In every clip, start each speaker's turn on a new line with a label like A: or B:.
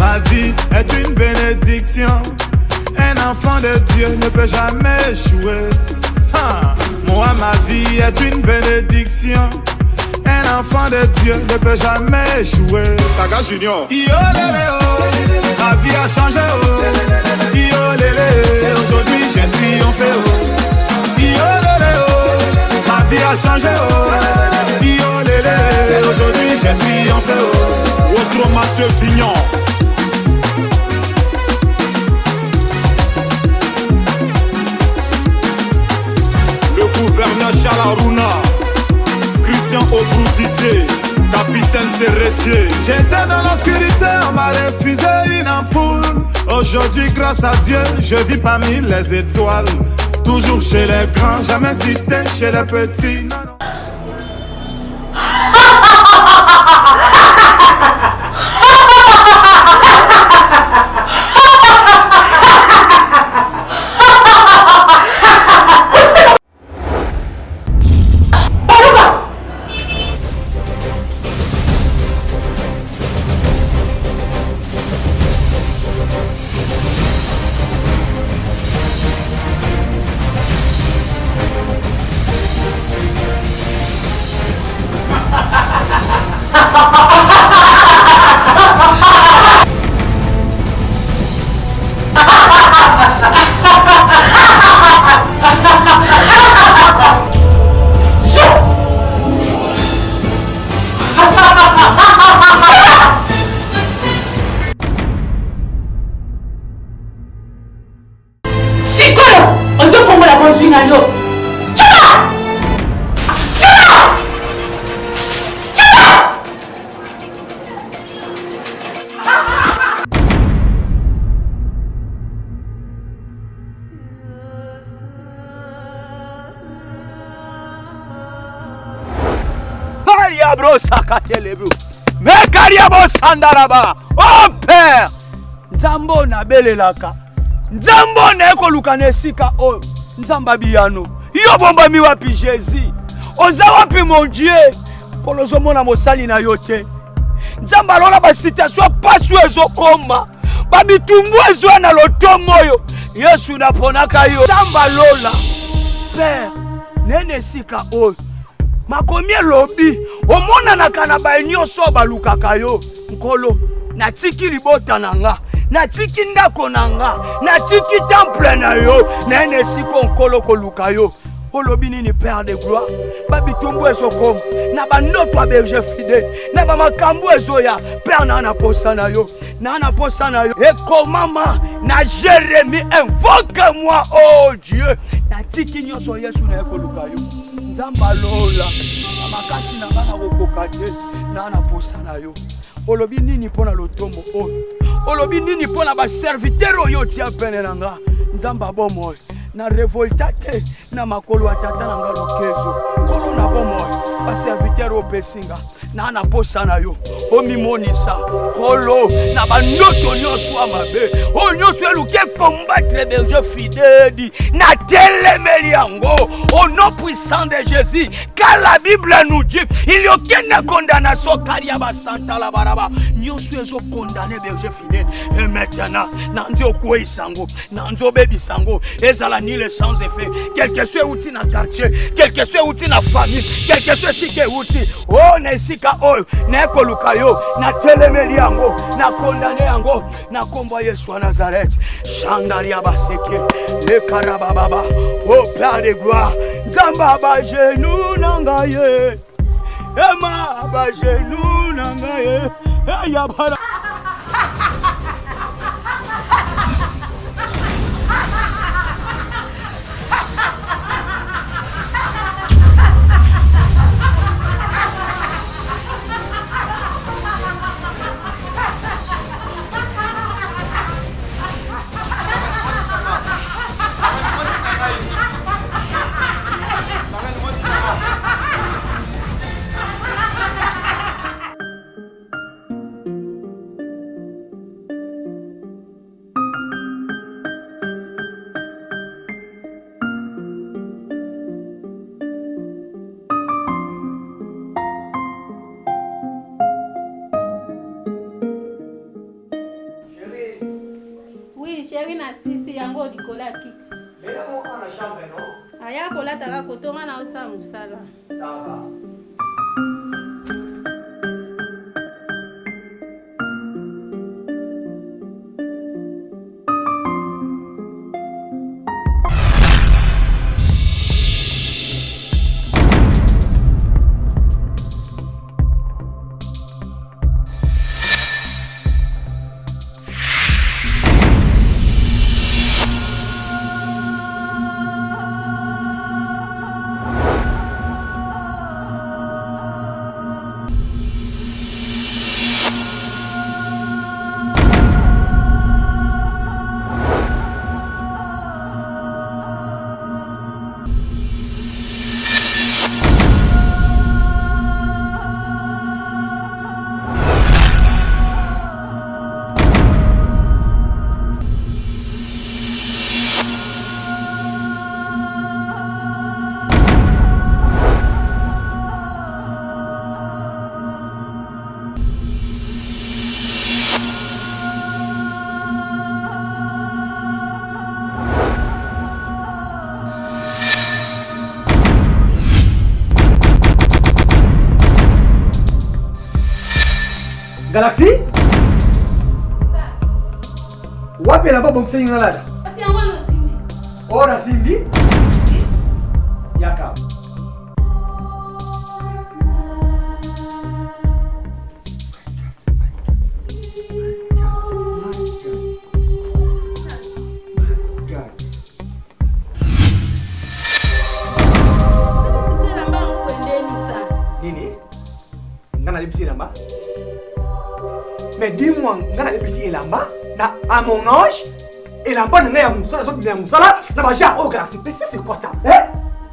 A: Ma vie est une bénédiction. Un enfant de Dieu ne peut jamais échouer. Moi, ma vie est une bénédiction. Un enfant de Dieu ne peut jamais échouer.
B: Saga Junior.
A: Yo lélé oh, ma vie a changé oh. Yo lélé, aujourd'hui j'ai triomphé oh. Yo lélé oh, ma vie a changé oh. Yo lélé, aujourd'hui j'ai triomphé oh.
B: Autre Mathieu Vignon. Le gouverneur Charles Aruna. Christian Obrou Didier, capitaine Serretier.
A: J'étais dans l'obscurité, on m'a refusé une ampoule. Aujourd'hui, grâce à Dieu, je vis parmi les étoiles. Toujours chez les grands, jamais cité chez les petits. Non, non.
C: Mekariabo Sandaraba. Oh Père, Nzambo na belelaka. Nzambo na ekoluka nesika o. Nzamba biyano. Yo bomba mi wapi Jésus. Oza wapi mon Dieu. Kolozo mona mosali na yote. Nzamba lola ba situation pasu ezokoma. Ba bitumbu ezwa na lotomo yo. Yesu na ponaka yo. Nzamba lola. Père, nene sika o. Makomi lobi omona na kanaba nyonso balukaka yo nkolo natiki libota nanga natiki ndako nanga natiki temple na yo nene siko nkolo koluka yo olobi nini Père de gloire babitumbu ezokoma na bandoto a berger fidèle na ba makambu ezoya Père na posa na yo et komama na Jérémie invoque-moi oh Dieu natiki nyonso Yesu na ekoluka yo Nzamba lola makasi na bana kokokate na posa na yo olobi nini pona lotombo oyo olobi nini pona ba serviteur oyo tia pene nanga Nzamba bomo na revoltate na makolo atata nanga lokezo kolo na bomo ba serviteur opesinga na posa na yo omimonisa kolo na bandoto nyonso amabe o nyonso eluke combattre des jeux fidèles na telemeli yango au nom puissant de Jésus car la Bible nous dit il y a aucune condamnation karia basanta la baraba nyonso ezo condamner des jeux fidèles et maintenant nanzo kwei sango nanzo bebi sango ezala ni le sans effet quel que soit outil na quartier quel que soit outil na famille quel que soit sike outil oh nesika oyo na ekoluka yo na telemeli yango na condamner yango na kombo Yesu wa Nazareth Chandaria baseke le karababa oh Père de gloire Nzamba ba genou nangaye ema ba genou nangaye ya bara
D: chéri na sisi yango likola kiti.
C: Lelo mo ana chambre no.
D: Aya kolata ka kotonga na osa musala.
C: Sawa.
E: Galaxy? Wapi là-bas bon c'est là?
D: Parce que moi no Cindy.
E: Oh na Cindy? Yaka. Nini? Ngana libisi lamba? Mais dis-moi, ngana libisi lamba? Na à mon âge, elamba n'a ya musala so bien musala, na ba ja o Galaxy. C'est quoi ça?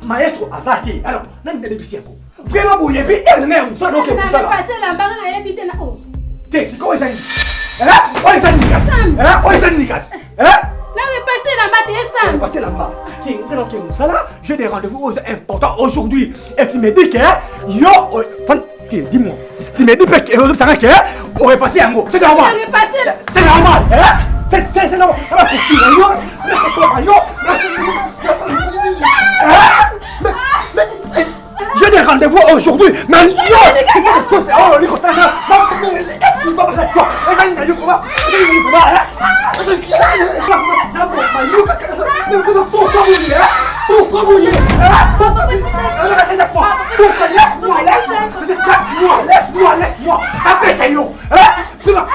E: Maestro Azaki. Alors, nan ngana libisi yako. Vraiment boye bi elle n'a ya musala so ke musala.
D: Na passer lamba na yebite na o.
E: T'es c'est quoi ça? Oh ça ni casse. Oh ça ni casse.
D: Na passer lamba te ça.
E: Passer lamba. J'ai des rendez-vous importants aujourd'hui. Et tu me dis que yo, dis-moi, tu me dis que on est passé un mot. C'est normal. C'est normal. C'est normal. J'ai des rendez-vous aujourd'hui. Mais pourquoi vous voulez? Laisse-moi. Appelle-toi.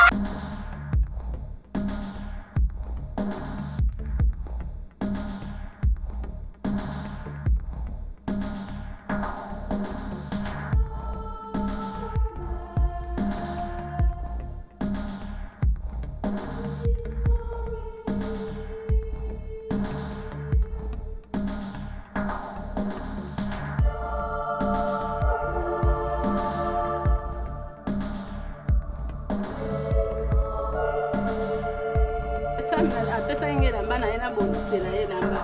D: apesa ngela mbana ena bondisela elamba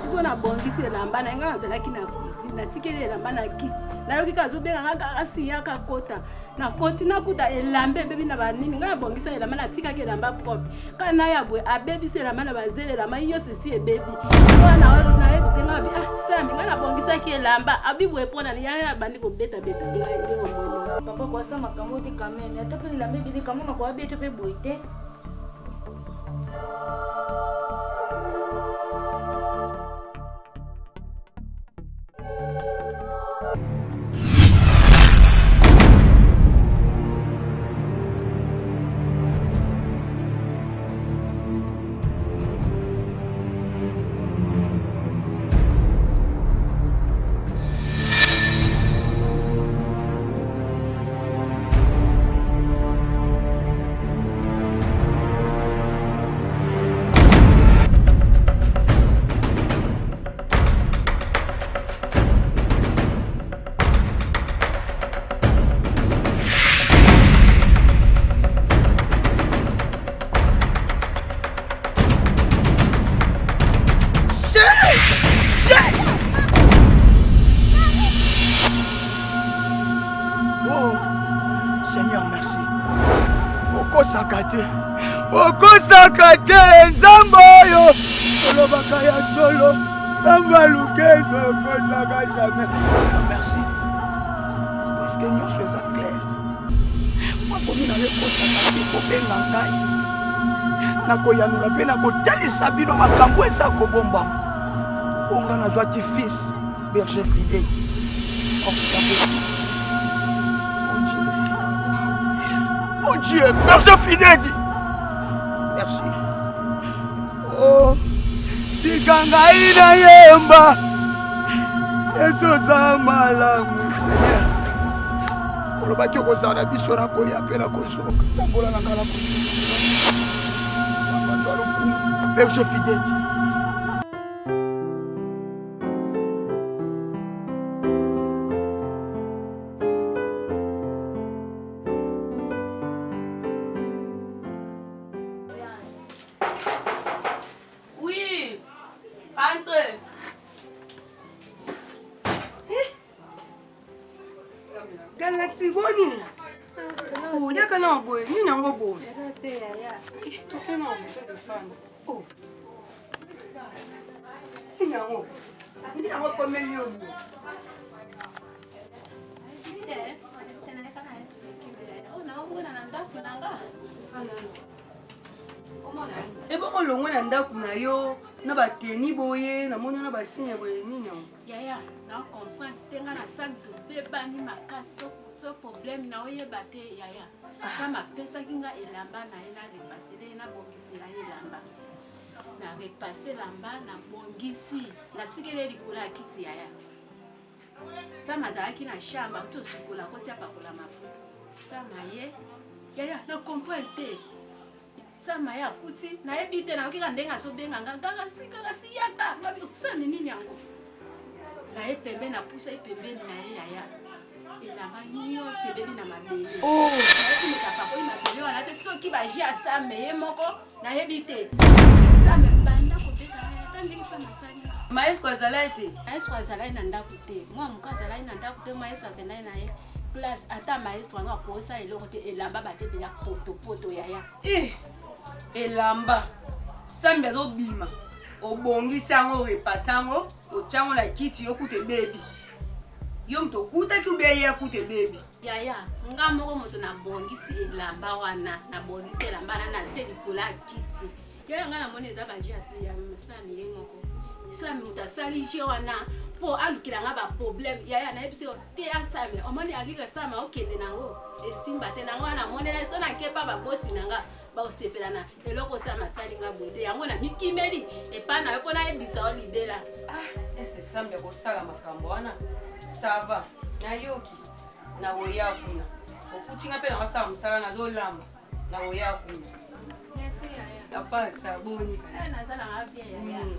D: sikona bondisela mbana ngana zelaki na kuisi na tikelela mbana kiti na yoki kazobenga ngaka asiya kakota na koti na kuta elambe bebi na banini ngana bongisa elamba na tika ke lamba propre kana ya bwe abebi sela mbana bazelela ma yo sesi ebebi wana walo na ebisenga bi sami ngana bongisa ke elamba abibwe pona ni yana bandi ko beta ngai ndio mono
F: papa kwa sama kamoti kamene atapeli lambe bibi kamona kwa beto pe boite.
C: okosaka te nzambe oyo olobaka ya solo nzambe alukezo okosaka jamais. Merci parce que nyonso eza clair. Makomi na yo ekosaka te kobenga ngai nakoyanula mpe nakotalisa bino makambo eza kobombama. Onga nazwaki fils berger fidèle. Mon Dieu, berger fidèle dit. Merci. Oh, tikanga ina yemba. Ezoza malamu Seigneur. Olobaki okozala na biso na kolia mpe na kozoka. Tambola na ngala kozoka. Berger fidèle dit.
G: Galaxy Goni. Oh, il y a qu'un an, boy. Ni n'en bobo. Toi, non, c'est de fan. Oh. Il y a un mot. Il y a un mot comme il y a un mot. Et bon, le moins d'endroits na yo, na ba teni boye, na moni na ba signe boye ni non.
D: Yaya, na comprendre tenga na sam to beba ni makasi so problème na oye bate yaya. Ça m'a pesa kinga elamba na ina repasser na bongisi na elamba. Na repasser lamba na bongisi, na tikele likula kiti yaya. Ça m'a zaki na shamba to sukula ko tia pakola mafuta. Ça m'a ye. Yaya, na comprendre te. Sama ya kuti na ebite na okika ndenga so benga nganga sikaka siyaka ngabi kusami nini yango na epembe na pusa epembe na yaya elamba nyo se bebi na mabele oh ati mutapa ko mabele wana te soki ba jia same ye moko na ebite same banda ko beta tandingi sama sani
G: Maestro azalaite
D: maestro azalai na ndako te mwa mukazalai na ndako te maestro akendai na ye plus ata maestro anga kosa eloko te elamba bate bila poto yaya
G: elamba sambe do bima obongisi yango repasa yango otiango na kiti yokute bebi yo mto okutaki ubeye yakute bebi
D: yaya nga moko moto na bongisi elamba wana na bongisi elamba na ntie likolo ya kiti yaya nga namoni eza baji asi ya msami ye moko sami moto asali je wana mpo alukila nga baproblème yaya nayebisi te asami omoni alika sama okende nango esimba te nango wana monela so nakepa baboti na nga baosepelana eloko sama sali nga bote yango na mikimeli epa na yo mpo nayebisa olibela
G: ese sambe kosala makambo wana sava nayoki na woya kuna okutinga mpe na wasala mosala nazolamba na woya kuna apasa boni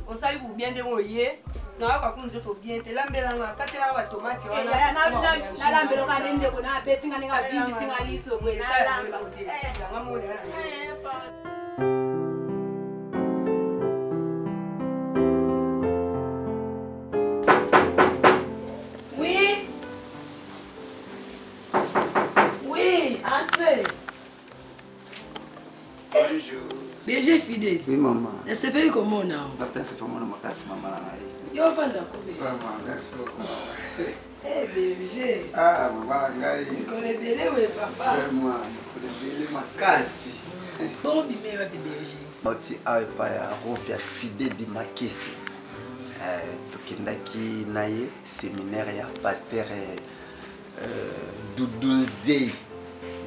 G: osali bubien ndenge oye nayaka kuna nzoto bien te lambelanga katelanga batomati
D: wananalambeloka nde ndeko na abetinga ndenge abibisinga liso bwe nalamba
H: Berger fidèle.
I: Oui, maman.
H: Elle s'appelle comment now?
I: La place est vraiment ma casse, maman.
H: Yo, vanda kobe.
I: Maman, merci beaucoup.
H: Eh, berger.
I: Ah, maman, ngai.
H: Tu connais bien le papa.
I: Vraiment, tu connais bien ma casse.
H: Bon, bimé va berger.
I: Oti awe pa ya rovia fidèle di makesi. Tokendaki na ye séminaire ya pasteur Dudunzei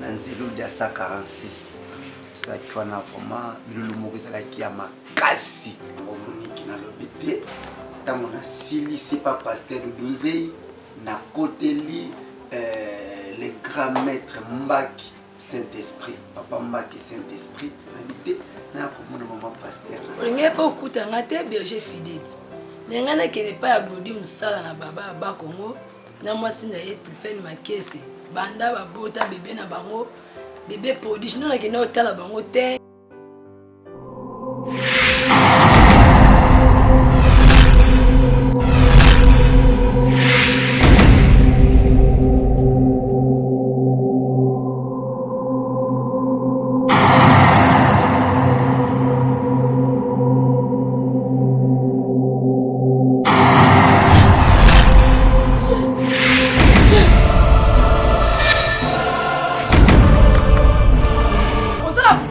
I: na nzelo de 146. Ça qui on a vraiment le Maurice là qui a ma casse qui n'a le bête dans mon asili c'est pas pasteur de Dudunzei na côté li les grands maîtres Mbaki Saint-Esprit papa Mbaki Saint-Esprit habité na comme maman pasteur
H: on n'est pas okuta ngate berger fidèle n'engana kele pas ya glodi musala na baba ba Congo na mwasi na yetu feni makese banda ba bota bébé na bango bébé prodige non na kena otala bango te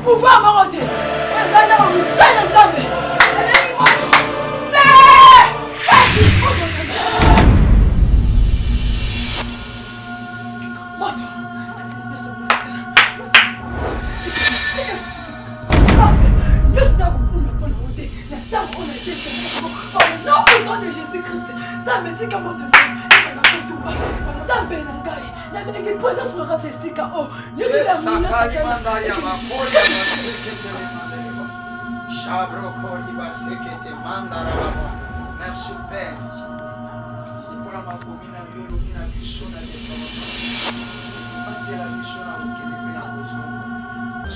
H: pouvoir maroter. Les années ont mis ça dans le zambé. Ça me dit qu'à mon donné,
I: merci Père.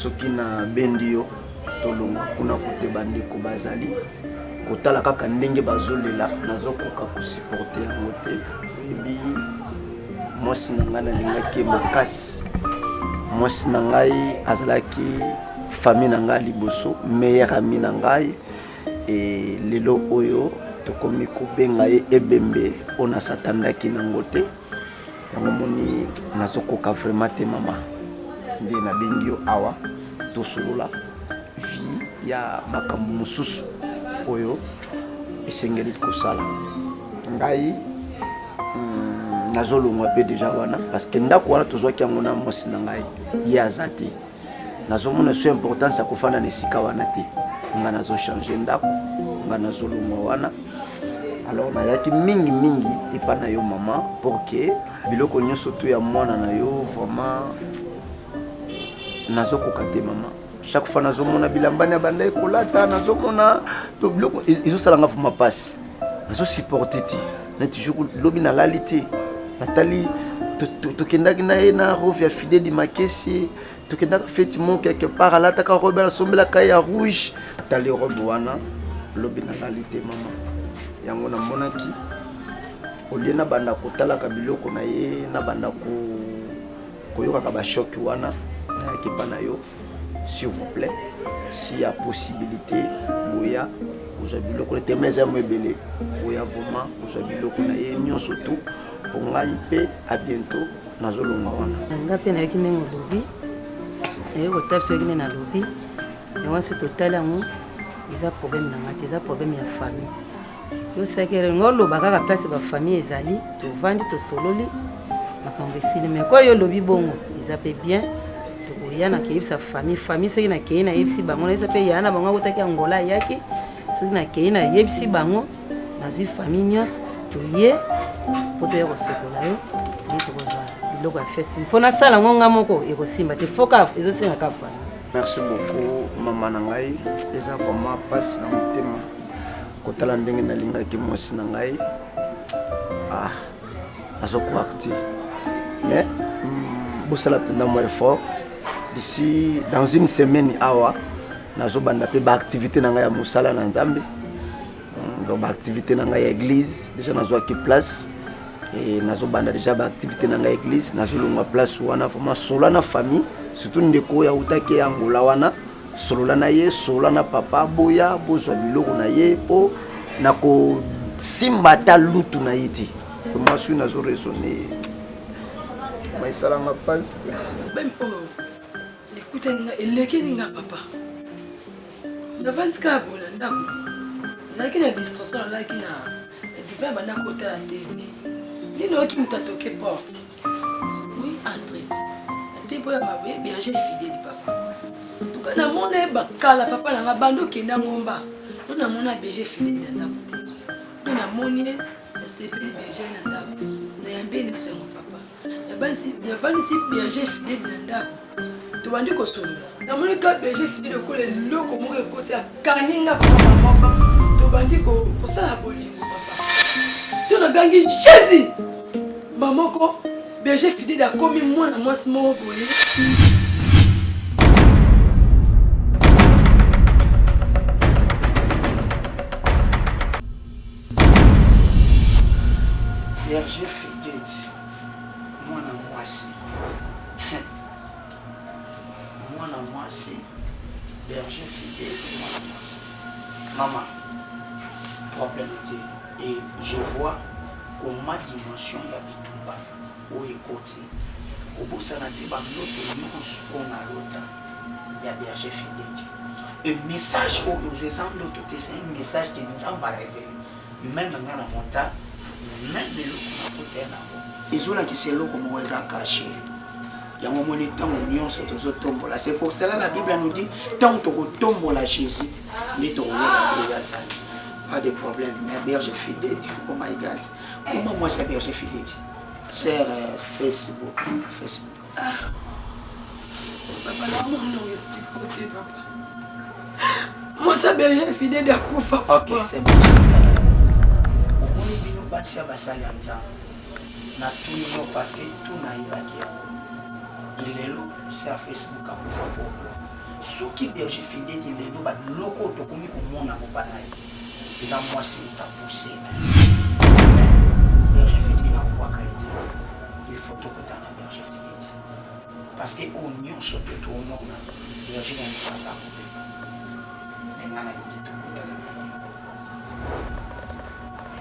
I: soki na bendi yo tolongwa kuna kote bandeko bazali kotala kaka ndenge bazolela nazokoka kosupporte yango te oyebi mwasi na ngai nalingaki makasi mwasi na ngai azalaki famille na ngai liboso meilleur ami na ngai e lelo oyo tokomi kobenga ye ebembe ona satandaki nango te yango moni nazokoka vraiment te mama nde nabengi yo awa tosolola vie ya makambo mosusu oyo esengeli kosala ngai nazolongwa mpe deja wana parce que ndako wana tozwaki yango na mwasi na ngai ye aza te nazomona so importance ya kofanda na esika wana te nga nazochange ndako nga nazolongwa wana alors nayaki mingi epa na yo mama pour que biloko nyonso to ya mwana na yo vraiment nazokoka te mama chaque fois nazomona bilambani ya banda ekolata nazomona to biloko ezosalanga fuma pasi nazosupporte ti neti jour lobi nalali te natali tokendaki na ye na rove ya Fidèle Makesi tokendaka feti mo quelque part alataka robe nasombelaka ye ya rouge tali robe wana lobi nalali te mama yango namonaki olie na banda kotalaka biloko na ye na banda koyokaka bashoki wana nayaki mpa na yo s'il vous plaît s'il y a possibilité boya kozwa biloko te mais eza mo ebele boya vraiment kozwa biloko na ye nyonso tu po ngai mpe à bientôt nazolonga wana
J: nga mpe nayoki ndenge olobi nayoki kotabi soki nde nalobi yango soki totali yango eza problème na nga te eza problème ya famille yosekere nga oloba kaka place bafamille ezali tovandi tosololi makambo esili mais kwa yo olobi bongo eza mpe bien tokoya nakeyebisa famille soki nakei nayebisi bango nayebisa mpe yaa na bango akotaki angola ayaki soki nakei nayebisi bango nazwi famille nyonso toye mpo toya kosokola yo ye tokozwa biloko ya festi mpo nasala ngo nga moko ekosimba te foka ezosengaka famille.
I: Merci beaucoup mama na ngai eza vraiment pasi na motema kotala ndenge nalingaki mwasi na ngai nazokwaka te mais bosala mpenza mo effort d'ici dans une semaine awa nazobanda mpe baactivité na ngai ya mosala na nzambe donc baactivité na ngai ya église déjà nazwaki place e nazobanda déjà baactivité na ngai ya église nazolongwa place wana vraiment solola na famille surtout ndeko oyo autaki ya ngola wana solola na ye solola na papa boya bozwa biloko na ye mpo na kosimba ata lutu na ye te mwasi oyo nazoraisonne maisalanga mpasi
H: likuteninga elekeninga papa navandi kaka boye na ndako nazalaki na distraction nalaki na bipa ya bandako otala tv ndini oyoki moto atoke porte oui entre ate boya maboye berger Fidèle papa tuka namona ye bakala papa nanga bando okenda ngomba no namona berger Fidèle na ndako te no namoni ye nasepeli berger na ndako nayambi elekisango papa navandisi berger Fidèle na ndako tobandi kosomba namoni ka berger Fidèle okola eloko moko ekoti akanginga papa moko tobandi kosala bolingo papa to nagangi Jésus mamoko berger Fidèle akomi mwana mwasi moko boye
I: berger Fidèle mwana mwasi mwana mwasi berger Fidèle mwana mwasi maman problème te et je vois comment dimension ya bitumba oyo ekoti kobosana te baloto nyonso mpona lota il y a berger fidèle. Le message aux autres, c'est un message que nous avons révélé. Même dans la montagne, même de l'eau qu'on a côté là. Ils ont là qui c'est l'eau comme on les a caché. Il y a un moment de temps où nous sommes tombés là. C'est pour cela la Bible nous dit tant que tu tombes là Jésus, mais tu pas de problème. Mais berger fidèle, oh my God. Comment moi c'est berger fidèle? C'est Facebook.
H: Papa, là, mon nom explique côté, papa. Moi, ça berger fidèle de Koufa, papa.
I: Ok, c'est bon. On est venu passer à Bassali en disant, na tout le parce que tout n'a évacué. Il est là, c'est à Facebook à Koufa pour moi. Ceux qui berger fidèle, il est là, locaux, tout comme au monde à Mopanaï. Ils ont moi, c'est ta poussée. Berger fidèle n'a pas qualité. Il faut tout que tu as berger fidèle. Parce que l'union sur tout le monde, il y a des gens qui sont à côté. Mais il y a des gens qui sont à côté.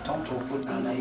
I: Tant qu'on peut dans la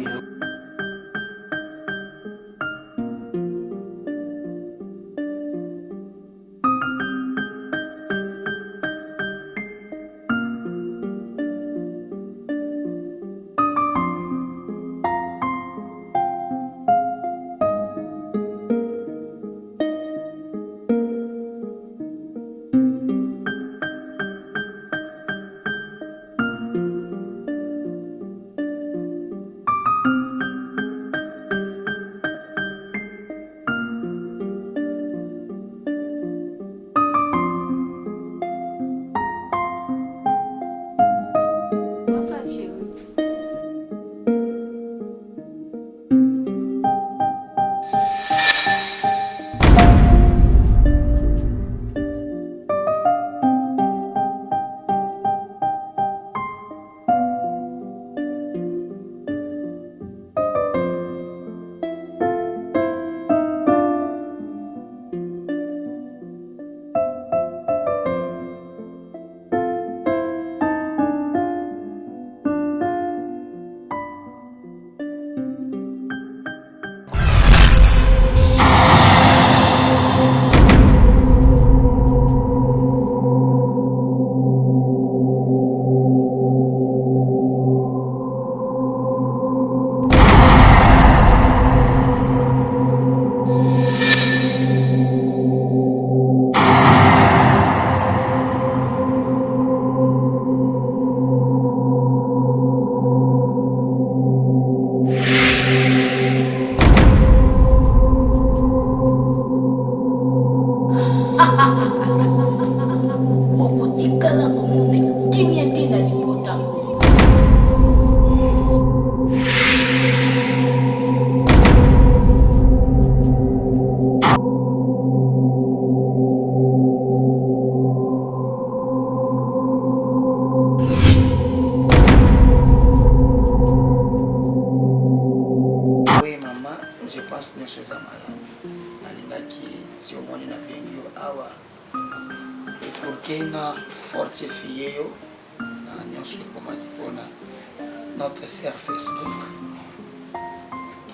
I: notre sœur Facebook.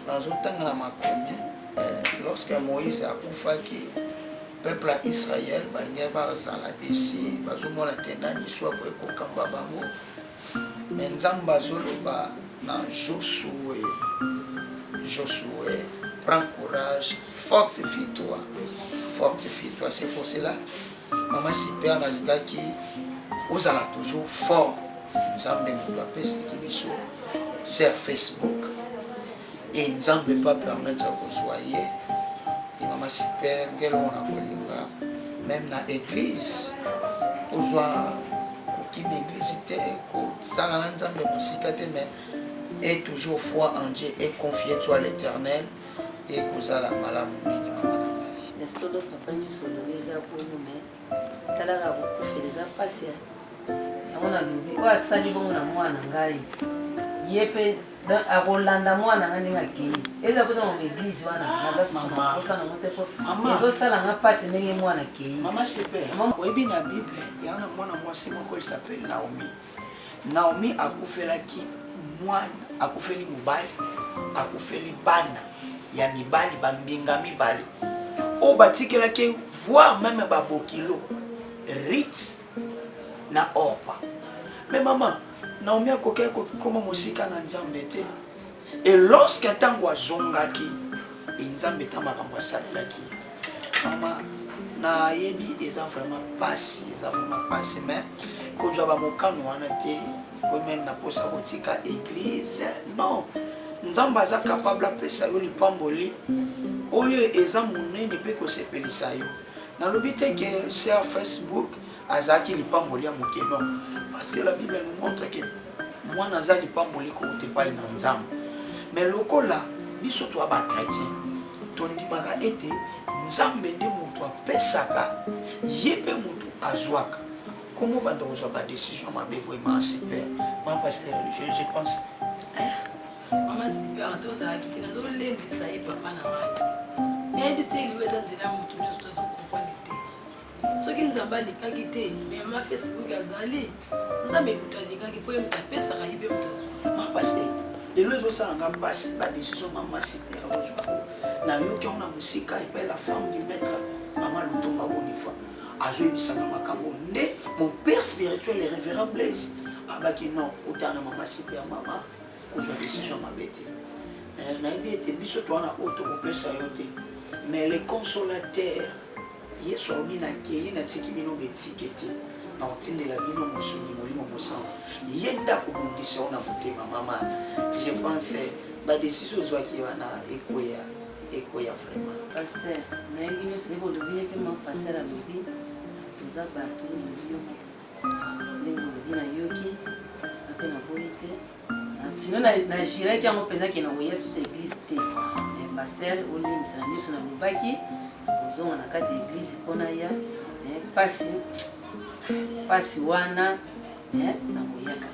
I: Dans un temps, lorsque Moïse a ouvert le peuple d'Israël, il y a des décis, mais Josué, prends courage, fortifie-toi. Fortifie-toi. C'est pour cela, maman super dans le gars qui vous allez toujours fort. Nous avons sur Facebook. Et nous n'avons pas permettre que vous soyez. Et maman super, même dans l'église, que vous soyez l'église, et toujours foi en Dieu et confiez-toi à l'Éternel et que la malade
J: le solo papa nous solo les a pour nous mais talaka beaucoup fait les a passé on a lu wa sali bon na mwana ngai yepe dans a Rolanda mwana ngani ngaki eza kuza mu église wana naza soma kosa na motepo ezo sala nga passe ndenge mwana ki
I: maman super oyebi na Bible yana mwana mwasi moko il s'appelle Naomi. Naomi akufelaki mwana akufeli mobali akufeli bana ya mibali bambinga mibali o batikelaki voir même babokilo
K: Rit na Orpa. Mais maman, Naomi a coqué comme musika na Nzambe te. Et lorsque tango azongaki, Nzambe tamakamba salaki. Maman, na yebi eza vraiment passé, mais quand tu as mon canon wana te, comme même na posa botika église, non. Nzambe aza capable apesa yo lipamboli. Oyo eza monene pe ko sepelisa yo. Na lobite que sur Facebook azaki lipamboli ya moke non. Parce que la Bible nous montre que moi naza lipamboli ko te pa ina Nzambe. Mais lokola biso to aba chrétien. Tondimaka ete Nzambe nde mutu apesaka yebe mutu azwaka. Comment va donc avoir des décisions ma bébé super. Ma pasteur je pense
H: Maman super to ça qui na zo lendi ça et papa na mai. Et bisi liweza nzela mutu nyo sto comprendre te. Soki Nzamba likaki te mais ma Facebook azali. Nzambe mutu alikaki po mutu apesaka yebe mutu azwa.
K: Ma pasteur de l'eau ça nga passe la décision maman super azwa. Na yo ki ona musika et la femme du maître maman Lutumba Bonifa. Azo bisanga makambo nde mon père spirituel le révérend Blaise abaki non otana maman super maman ko jo décision ma bête na ebité biso to na auto ko pesa yote mais le consolateur yeso bina ke na tiki bino betiketi na otinde la bino mosuni molimo mosan yenda ko bondisa ona mutema maman je pense ba décision zo ki wana ekoya vraiment
J: pasteur na ngini se bo lobi ke mo passer à lobi za bato ndenge na yoki ape na boite sinon na jira ki amo penda ke na Yesu sa église te mais pasteur oli misana miso na lubaki ozonga na kati église kona ya pasi wana na boyaka.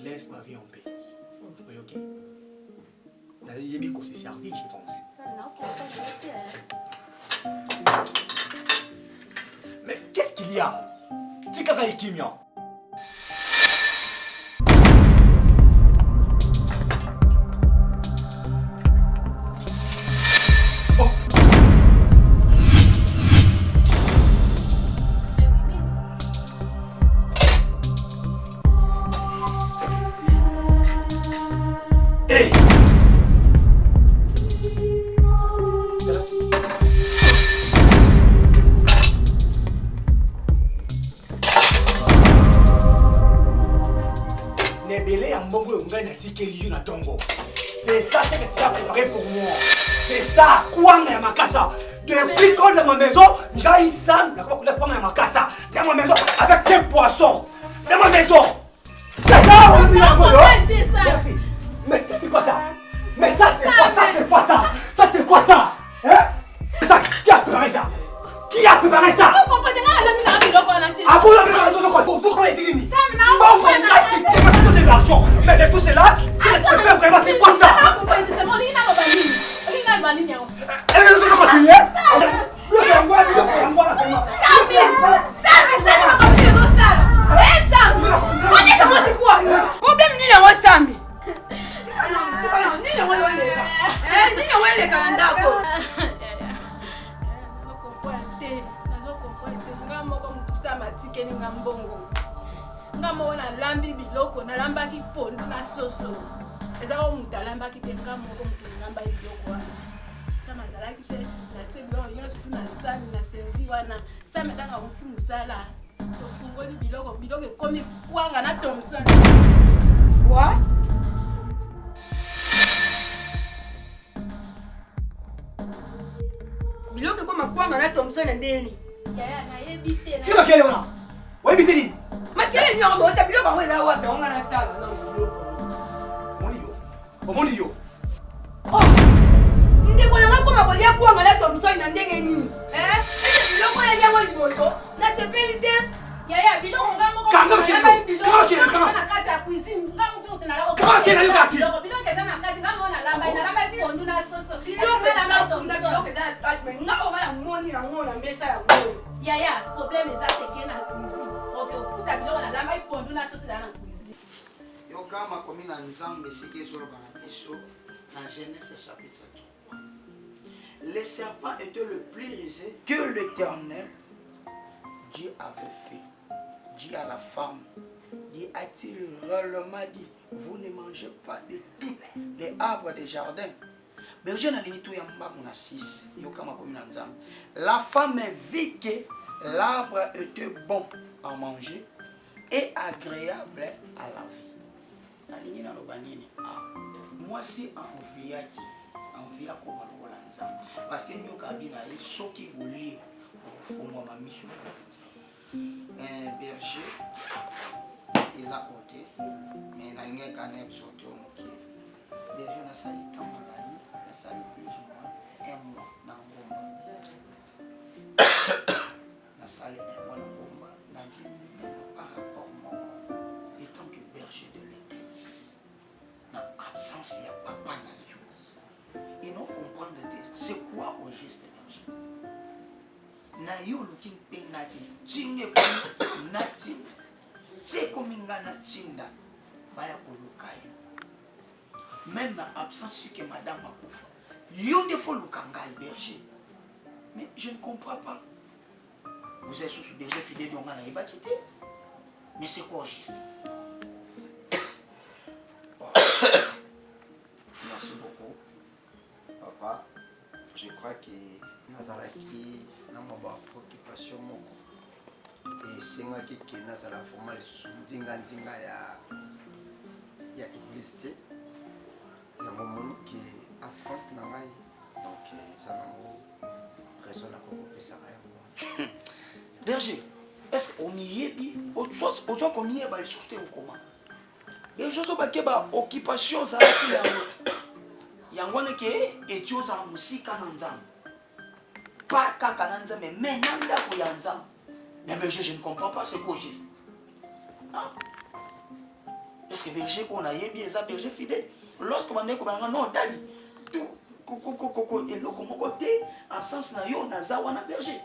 E: Laisse ma vie en paix. Oui, ok. Il y a qu'on s'est servi, je pense. Mais qu'est-ce qu'il y a? Tika et Kimia. C'est ça ce que tu as préparé pour moi. C'est ça, quoi dans ma casa. Depuis qu'on est dans ma maison, Gaïsan, n'a pas coulé pour ma casa. Dans ma maison, avec 5 poissons. Dans ma maison. C'est ça, on est là. Merci. Mais c'est quoi ça? Mais ça, c'est quoi ça? C'est quoi ça? Ça, c'est quoi ça? Hein? Ça, qui a préparé ça? Qui a préparé ça?
D: Vous comprenez la
E: ah bon, vous comment est-il mis? Bon, c'est pas donner de l'argent. Mais de tout cela, c'est vraiment, c'est quoi ça?
D: Ngamona lambi biloko na lambaki pondu na soso ezako mutu alambaki te ngamoko mutu namba biloko wana sama zalaki te na se biloko nyonso tu na sani na servi wana sama tanga uti musala tofungoli biloko ekomi kwanga na Thomson wa
G: biloko ekoma kwanga na Thomson ndeni
D: yaya nayebi te
E: ti makele wana oyebi te nini
G: makele nyoko bota biloko yango eza wapi onga na tala
E: omoni yo
G: ndeko nanga koma kolia kwanga na Thomson na ndenge nini biloko ya nyango liboso na sepeli te
D: yaya biloko ngamoko
E: kanga makele
D: na kati ya cuisine ngamoko te na la
E: kama makele yo kati
D: biloko eza na kati ngamona lamba ina lamba pondu na soso
G: biloko eza na Thomson ngabo bana moni yango ça yango.
D: Yaya, problème eza teke na cuisine. Ok, okuta biloko na lamba ipondu na sauce na cuisine.
K: Yo kama komi na nzambe siki ezoloba na biso na Genèse chapitre 3. Le serpent était le plus rusé que l'Éternel Dieu avait fait. Dit à la femme, Dieu a-t-il réellement dit, vous ne mangez pas de tous les arbres des jardins. Berger na lingi tout yamba mona 6. Yo kama komi na nzambe. La femme vit que l'arbre était bon à manger et agréable à la vie. Na lingi na lobanini. Moi si enviaki koma lokola nzambe. Parce que nyoka bina ye soki bolie fumwa mamisho. Un berger ils à côté mais na lingi kana sorti au moki. Berger na sali tamala. Ça plus ou moins un mois dans le combat. La salle un mois dans le combat. La vie même par rapport à moi. Étant que berger de l'église, dans l'absence, il n'y a papa dans Dieu. Et nous comprenons c'est quoi au geste berger. Na yo looking pen nati, tinge comme nati, c'est comme une gana tinda, baya kolukayo. Même dans l'absence que madame a couvert. Il faut le kangai berger. Mais je ne comprends pas. Vous êtes sous berger fidèle de Ngana Iba quitté. Mais c'est quoi juste?
I: Merci beaucoup. Papa, je crois que Nazalaki n'a pas de préoccupation. Et c'est moi qui ai vraiment les sous-dinga ya église. Il y a un moment qui est absence na ngai. Donc ça n'a pas raison à couper ça.
K: Berger, est-ce qu'on y est bien? Au-delà qu'on y est, il souffle ou comment? Berger, il y a une occupation. Il y a une étude en musique en Nzam. Pas kaka Nzam, mais nanda pour Nzam. Mais berger, je ne comprends pas, c'est quoi juste? Est-ce que berger qu'on a yé bien ça berger fidèle? Lorsque on est comme non daddy tout coco et le côté absence na yo na zawa na berger.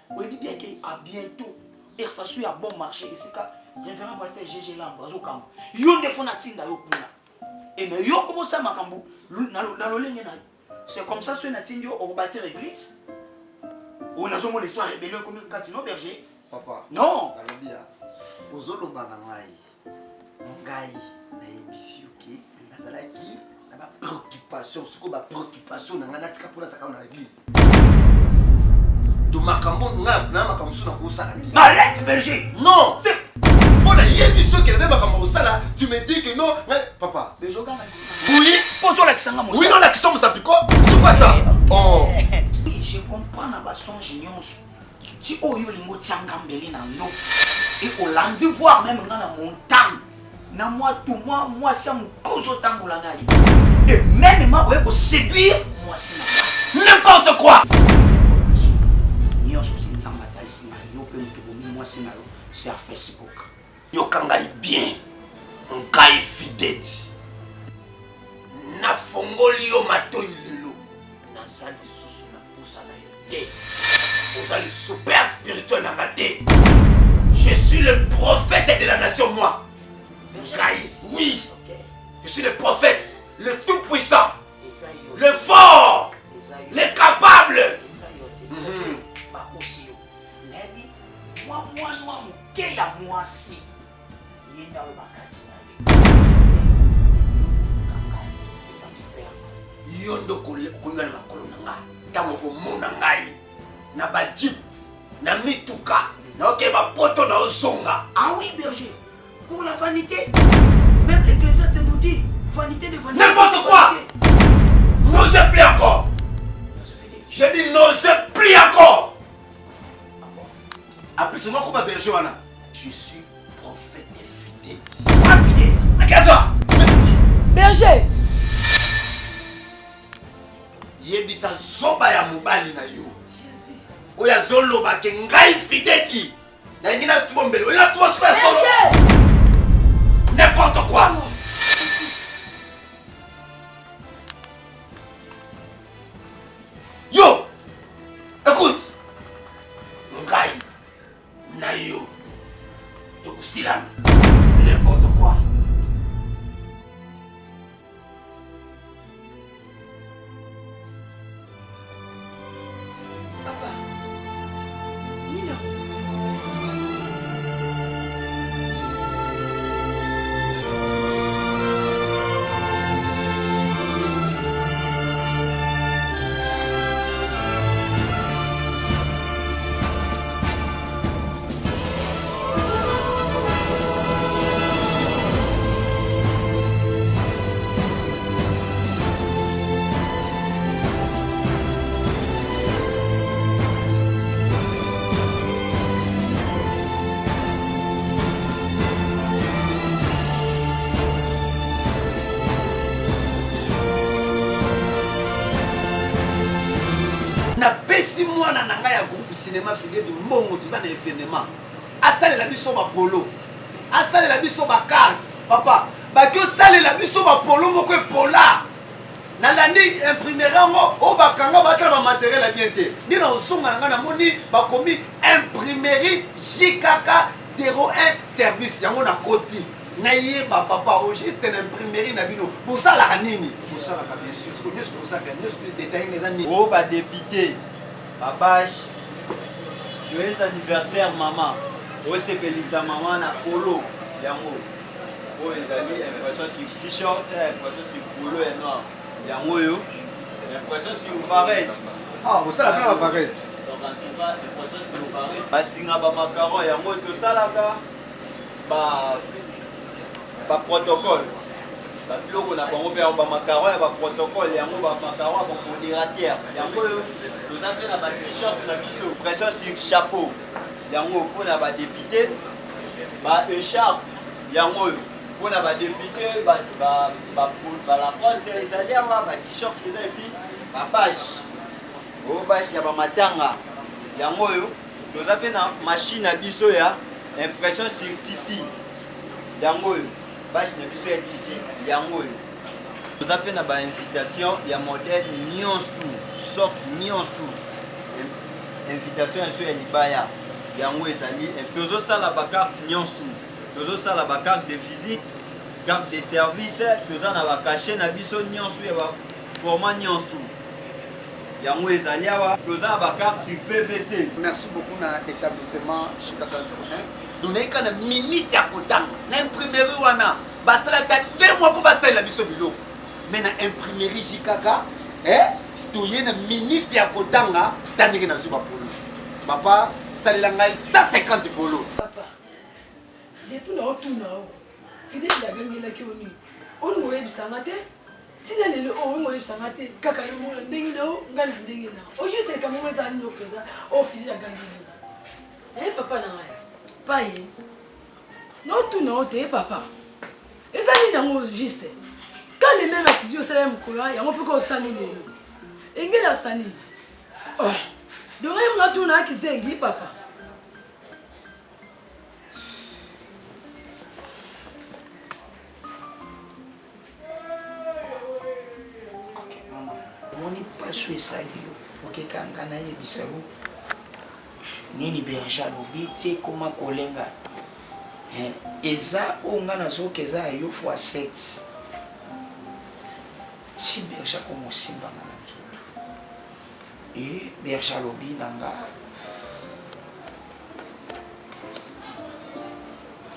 K: On dit bien que à bientôt et ça suit à bon marché ici ka révérend pasteur GG Lamba zo kambo. Yo ndefo na tinda yo kuna. Et mais yo comment ça makambo na lo lenye na. C'est comme ça sur na tindio au bâtir l'église. On a souvent l'histoire rébellion comme Katino berger.
I: Papa.
K: Non.
I: Alobia. Ozolo banangai. Ngai na ebisi OK. Nazalaki na ba préoccupation, siko ba préoccupation na ngana tika pona saka na l'église. Do makambo na makambo suna ko sala.
K: Arrête berger.
I: Non, c'est pona yebiso que les makambo sala, tu me dis que non, papa.
K: Berger gana.
I: Oui,
K: pose la kisanga mo.
I: Oui, non la question ça pico. C'est quoi ça? Oh.
K: Oui, je comprends na ba songe nyonso. Ti oyo lingo tianga mbeli na ndo. Et Hollande voir même dans la montagne. Na moi tout moi c'est mon cause tambola ngai. Et même moi ouais pour séduire moi c'est
I: n'importe quoi.
K: Nio so c'est nzamba tali singa yo pe mtubomi moi c'est na yo c'est à Facebook.
I: Yo kangai bien. Ngai fidèle. Na fongoli yo matoi lelo. Na sali susu na pousa na yo te. Vous allez super spirituel na maté. Je suis le prophète de la nation moi. Ngai, oui. Je suis le prophète, le tout puissant, le fort, le capable. Yondo kolinga na makolo nanga, tango komona ngai na ba jeep, na mituka, na oke ba poto na ozonga.
K: Ah oui berger, pour la vanité, même l'Ecclésiaste nous dit vanité de vanité.
I: N'importe quoi. N'osez plus encore. Je dis n'osez plus encore. Après ce nom comme berger wana. Je suis prophète et fidèle.
K: Pas fidèle.
I: Mais qu'est-ce ça?
H: Berger.
I: Yebisa zoba ya mobali na yo. Jésus. Oya zolo ba ke ngai fidèle. Na ngina tuwa mbele. Oya tuwa swa solo.
H: Berger.
I: N'importe quoi. Yo, écoute,
K: ngai na yo tokosilana n'importe quoi.
H: Papa, Nina.
K: Si moi na nanga ya groupe cinéma Fidèle mbongo tout ça na événement asale la biso ba polo asale la biso ba carte papa ba que sale la biso ba polo moko pola na landi imprimerie ngo o ba kanga ba tra ba matériel la bien té ni na osonga nanga na moni ba komi imprimerie JKK 01 service yango na koti na yeba papa o juste na imprimerie na bino bosala nini bosala ka bien sûr ce que nous pour ça que nous plus détails les années
L: o ba député Babache, joyeux anniversaire maman. O sepelisa maman na polo yango. O ezali impression sur t-shirt, impression sur polo et noir. Yango yo, impression sur Fares.
K: Ah, vous savez la Fares.
L: Donc en tout cas, impression sur Fares. Basinga ba macaron yango to salaka ba protocole. Ba logo na bango pe ba macaron ya ba protocole yango ba macaron ba modérateur. Yango yo nous avons fait un t-shirt, une pression sur chapeau. Yango pour la député, un écharpe. Yango pour la député, la poste des alliés, un t-shirt et puis la page. Au bâche, il y a un matanga. Yango nous avons fait une machine à biso ya impression sur tissu. Yango bâche na biso ya tissu. Yango nous avons fait une invitation, il y a modèle Nyons tout, soc Nyons tout. Invitation sur Libaya. Yango ezali. Tozo sala ba carte Nyons tout. Tozo sala ba carte de visite, carte de service, tozo na ba cachet na biso Nyons tout, ba format Nyons tout. Yango ezali awa, tozo na ba carte sur PVC.
K: Merci beaucoup na établissement JKK 01. Donné kana minute ya kotanga, na imprimerie wana. Basala ta 2 mois pour basala la biso biloko. Mais na imprimerie JKK, tu y a une minute ya kotanga, tandis que na suba polo. Papa, sali la ngai 150 polo.
H: Papa, depuis na retourne là-haut, Fidèle la gangue la qui oni. On go ebisanga te. Tina lelo on go ebisanga te. Kaka yo mo ndenge na o, ngana ndenge na. O je sais comment ça no présent. O Fidèle la gangue. Papa na ngai. Pa ye. No tu na o te papa. Ezali nango juste. Quand les mêmes étudiants salaire mukula, ya mope ko sali lelo. Engela sali. Oh. Donc on a tout na kizengi papa.
K: OK, maman. Moni pas soué sali yo. OK kanga na yebisa yo. Nini berja lobi tie koma kolenga. Eza onga nazo keza yo fois 7. Si berja comme simba na nzoto. Et berja lobi nanga.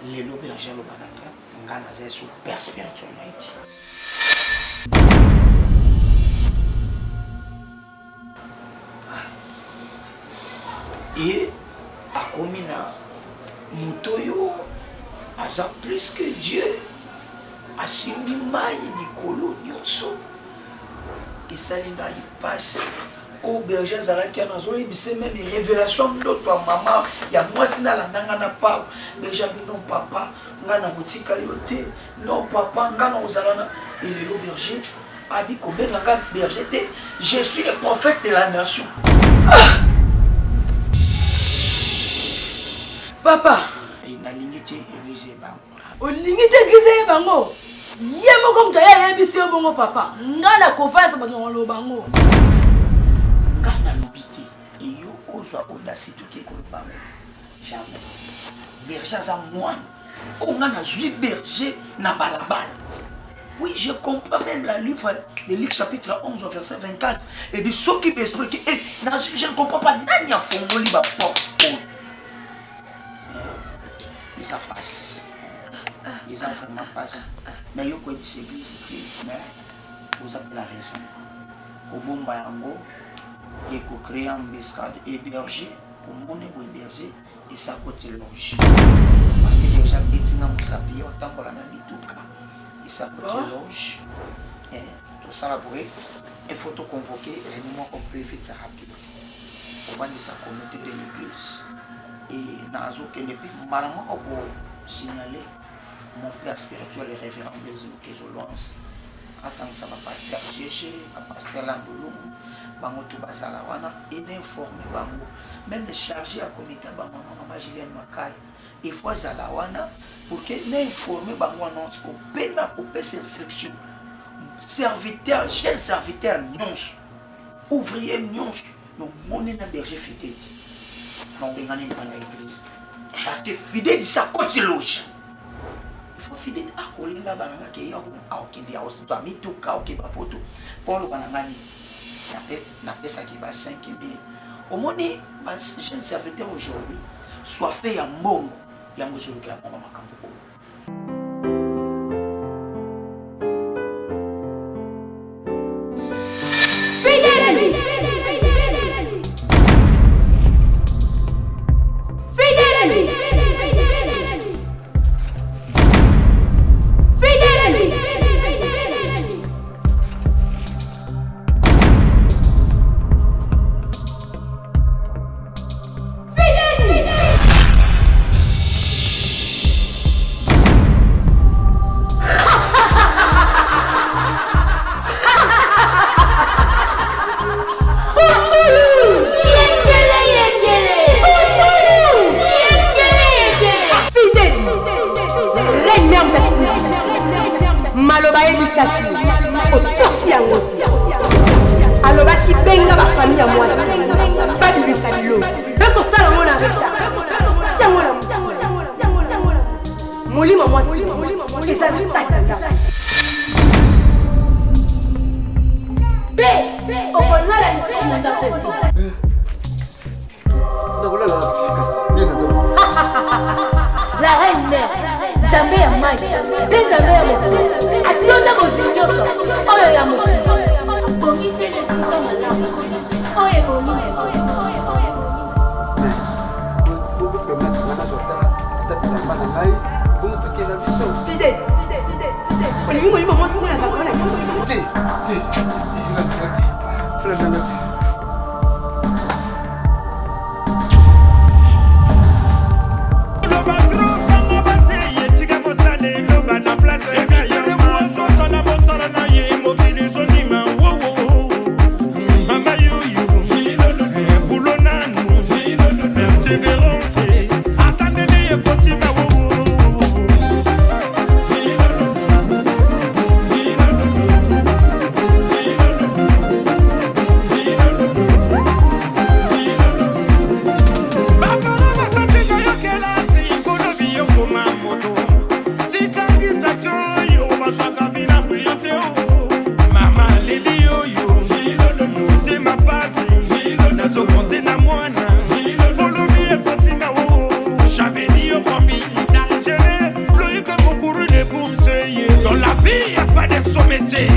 K: Lelo berja lobananga ngana za super spirituality. Et à komina mutoyo aza plus que Dieu asimbi mai likolo nyonso esalinga ipasse au berger zalaki anazo yebise même révélation ndoto ya mama ya mwasi nalandanga na papa berger non papa nga na kotika yo te non papa nga na ozala na elelo berger abi kobengaka berger te je suis le prophète de la nation.
H: Papa,
K: nalingi te église bango.
H: Olingi te église bango. Yemo comme tu as yebisi bongo papa. Nga na confiance bango lo bango.
K: Kana lobité et yo soit audacité qui est comme jamais. Berger à moi. On a joué berger na balabal. Oui, je comprends même le livre chapitre 11 verset 24. Et bien, ceux qui m'expliquent, je ne comprends pas, n'y a fond, on va porte. Et ça passe. Et ça vraiment passe. Mais il y a quoi de ces églises, mais vous avez la raison. Au bon bayango, il faut créer un bescade héberger, comme on est héberger, et ça coûte loge. Parce que déjà, il y a un sapio, tant qu'on a mis et ça coûte loge. Et tout ça, il faut tout convoquer, réunion au préfet de sa rapide. Pour voir sa communauté de l'église. Et dans ce que malheureusement, on peut signaler mon père spirituel et révérend Bézou Kézolons. Ensemble, ça va pasteur Gégé, pasteur Landoulou, bango tout basalawana, et informer bango, même les chargés à comité bango, maman Gilène Makai, il faut zalawana pour que n'informer bango annonce au pena au pèse instruction. Serviteur, jeune serviteur, nyons, ouvrier nyons, donc mon est un berger fidèle. Non, on est dans l'église. Parce que fidèle, ça coûte loge. Il faut fidèle à Kolinga Bananga qui est à Okindia, à Mituka, au Kibapoto, pour le Banangani. N'a pas ça qui va 5 000. Au moins, je ne serviteur aujourd'hui, soit fait un bon, il y a un besoin de la bombe à Campo.
M: La reine mère, Zambé à Mike, Ben Zambé à Moko, à tout le monde, oh ya Moko, Bomi c'est le système à l'âme, oh ya Bomi, fidèle, fidèle, maman, c'est moi la
N: Dans la vie, y a pas de sommité.